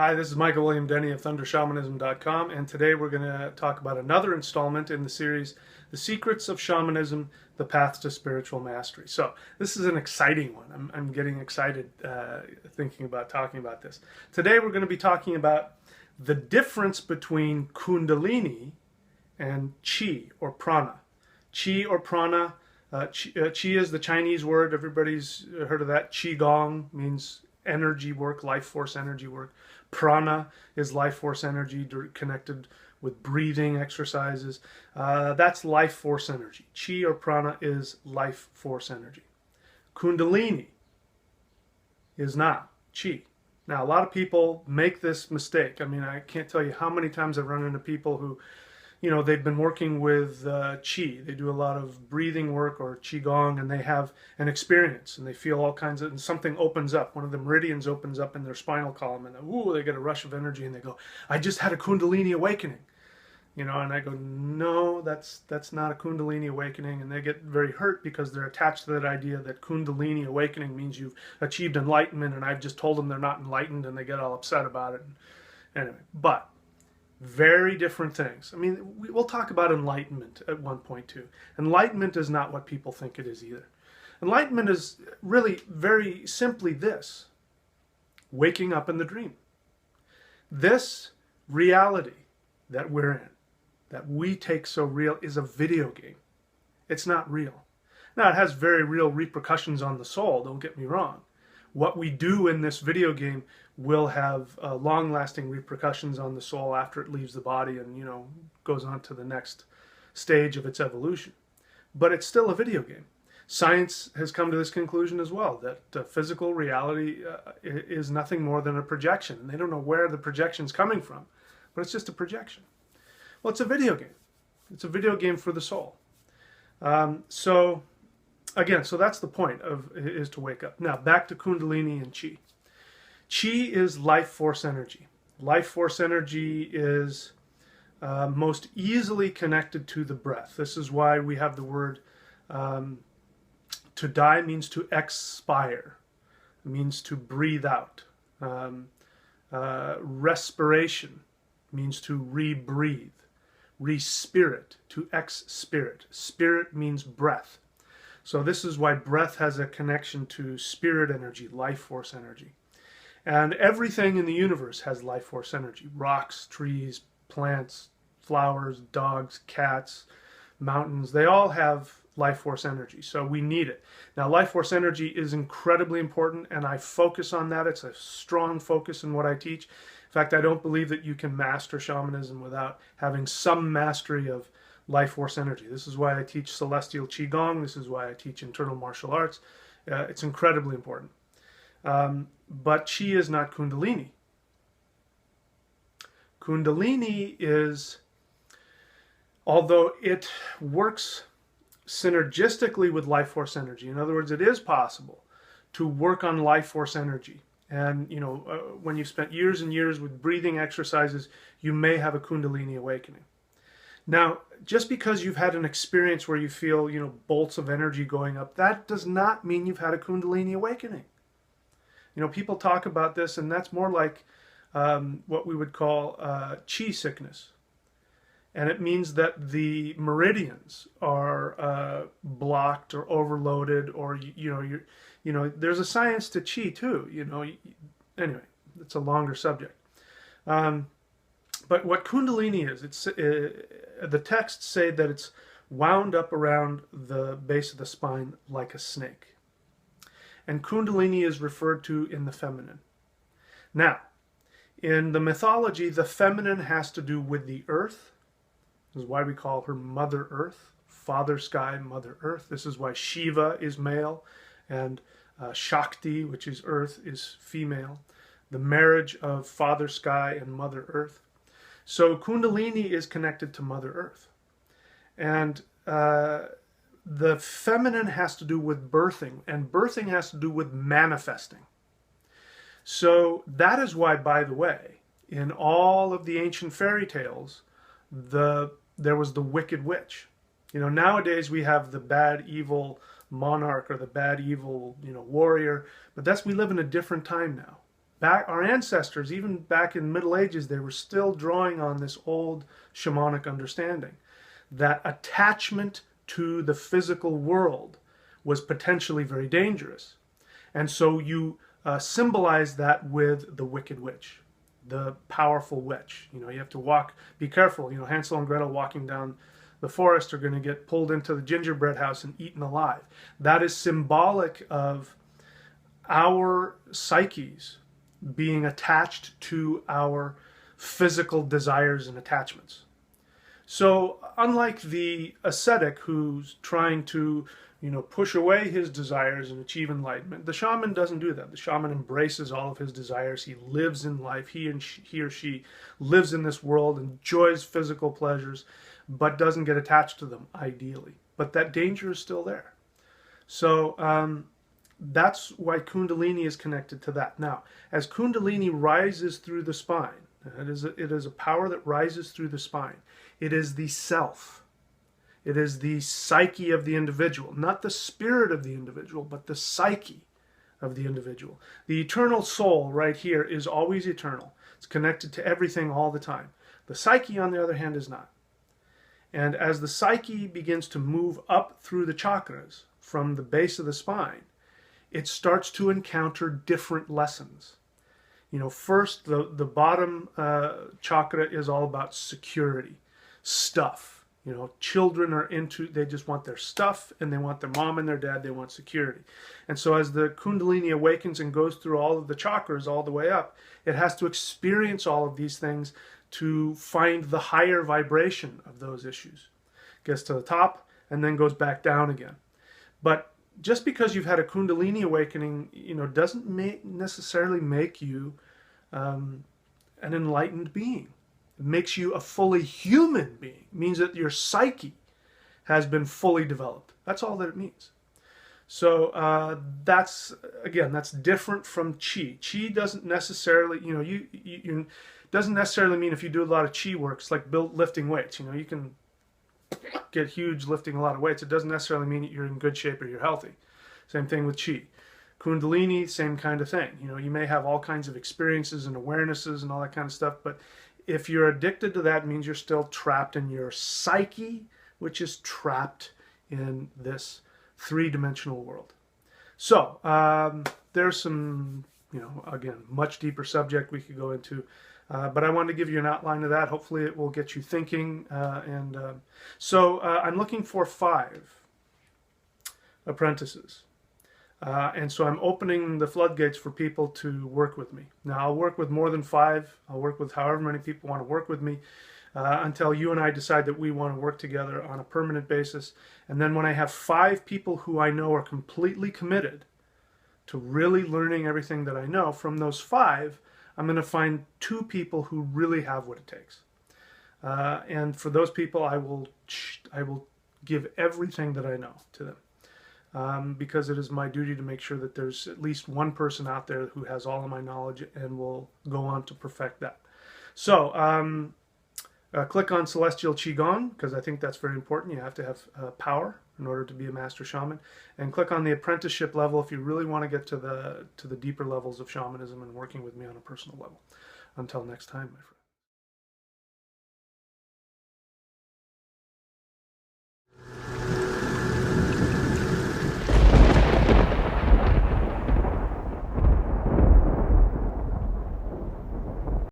Hi, this is Michael William Denny of ThunderShamanism.com, and today we're going to talk about another installment in the series, The Secrets of Shamanism, The Path to Spiritual Mastery. So this is an exciting one. I'm getting excited thinking about talking about this. Today we're going to be talking about the difference between Kundalini and Chi or Prana. Chi or Prana, Chi is the Chinese word. Everybody's heard of that. Qigong means energy work, life force energy work. Prana is life force energy connected with breathing exercises. That's life force energy. Chi or prana is life force energy. Kundalini is not chi. Now, a lot of people make this mistake. I mean, I can't tell you how many times I've run into people who, they've been working with Chi. They do a lot of breathing work or Qigong, and they have an experience, and they feel all kinds of, and something opens up. One of the meridians opens up in their spinal column, and ooh, they get a rush of energy, and they go, I just had a Kundalini awakening. And I go, no, that's not a Kundalini awakening, and they get very hurt because they're attached to that idea that Kundalini awakening means you've achieved enlightenment, and I've just told them they're not enlightened, and they get all upset about it. Anyway, but very different things. I mean, we'll talk about enlightenment at one point too. Enlightenment is not what people think it is either. Enlightenment is really very simply this: waking up in the dream. This reality that we're in, that we take so real, is a video game. It's not real. Now, it has very real repercussions on the soul, don't get me wrong. What we do in this video game will have long-lasting repercussions on the soul after it leaves the body and, goes on to the next stage of its evolution. But it's still a video game. Science has come to this conclusion as well, that physical reality is nothing more than a projection. And they don't know where the projection's coming from, but it's just a projection. Well, it's a video game. It's a video game for the soul. So that's the point is to wake up. Now, back to Kundalini and Chi. Chi is life force energy. Life force energy is most easily connected to the breath. This is why we have the word to die means to expire. It means to breathe out. Respiration means to rebreathe. Respirit, to exspirit. Spirit means breath. So this is why breath has a connection to spirit energy, life force energy. And everything in the universe has life force energy. Rocks, trees, plants, flowers, dogs, cats, mountains, they all have life force energy. So we need it. Now, life force energy is incredibly important, and I focus on that. It's a strong focus in what I teach. In fact, I don't believe that you can master shamanism without having some mastery of life force energy. This is why I teach celestial qigong. This is why I teach internal martial arts. It's incredibly important. But chi is not Kundalini. Kundalini is, although it works synergistically with life force energy, in other words, it is possible to work on life force energy. And, when you've spent years and years with breathing exercises, you may have a Kundalini awakening. Now, just because you've had an experience where you feel, bolts of energy going up, that does not mean you've had a Kundalini awakening. People talk about this, and that's more like what we would call chi sickness. And it means that the meridians are blocked or overloaded, or, there's a science to chi too, Anyway, it's a longer subject. But what Kundalini is, the texts say that it's wound up around the base of the spine like a snake. And Kundalini is referred to in the feminine. Now, in the mythology, the feminine has to do with the earth. This is why we call her Mother Earth, Father Sky, Mother Earth. This is why Shiva is male and Shakti, which is earth, is female. The marriage of Father Sky and Mother Earth. So Kundalini is connected to Mother Earth. And the feminine has to do with birthing, and birthing has to do with manifesting. So that is why, by the way, in all of the ancient fairy tales, there was the wicked witch. Nowadays we have the bad, evil monarch or the bad, evil, warrior, but we live in a different time now. our ancestors, even back in the Middle Ages, they were still drawing on this old shamanic understanding that attachment to the physical world was potentially very dangerous. And so you symbolize that with the wicked witch, the powerful witch. You have to be careful. Hansel and Gretel walking down the forest are going to get pulled into the gingerbread house and eaten alive. That is symbolic of our psyches being attached to our physical desires and attachments. So unlike the ascetic who's trying to push away his desires and achieve enlightenment, the shaman doesn't do that. The shaman embraces all of his desires. He lives in life. He or she lives in this world, enjoys physical pleasures, but doesn't get attached to them, ideally. But that danger is still there. So that's why Kundalini is connected to that. Now, as Kundalini rises through the spine, it is a power that rises through the spine. It is the self. It is the psyche of the individual, not the spirit of the individual, but the psyche of the individual. The eternal soul right here is always eternal. It's connected to everything all the time. The psyche, on the other hand, is not. And as the psyche begins to move up through the chakras from the base of the spine, it starts to encounter different lessons. First, the bottom chakra is all about security, stuff. Children they just want their stuff, and they want their mom and their dad, they want security. And so as the Kundalini awakens and goes through all of the chakras all the way up, it has to experience all of these things to find the higher vibration of those issues. Gets to the top and then goes back down again. But just because you've had a Kundalini awakening, doesn't necessarily make you an enlightened being. It makes you a fully human being. It means that your psyche has been fully developed. That's all that it means. So that's different from Chi. Chi doesn't necessarily, doesn't necessarily mean if you do a lot of Chi work, it's like lifting weights. You can get huge lifting a lot of weights. It doesn't necessarily mean that you're in good shape or you're healthy. Same thing with Chi. Kundalini, same kind of thing. You may have all kinds of experiences and awarenesses and all that kind of stuff, but if you're addicted to that, it means you're still trapped in your psyche, which is trapped in this three-dimensional world. So there's some, again, much deeper subject we could go into, but I wanted to give you an outline of that. Hopefully it will get you thinking. So I'm looking for 5 apprentices. And so I'm opening the floodgates for people to work with me. Now, I'll work with more than 5. I'll work with however many people want to work with me until you and I decide that we want to work together on a permanent basis. And then when I have 5 people who I know are completely committed to really learning everything that I know, from those 5, I'm going to find 2 people who really have what it takes. And for those people, I will give everything that I know to them. Because it is my duty to make sure that there's at least one person out there who has all of my knowledge and will go on to perfect that. So click on Celestial Qigong, because I think that's very important. You have to have power in order to be a master shaman. And click on the apprenticeship level if you really want to get to the deeper levels of shamanism and working with me on a personal level. Until next time, my friend.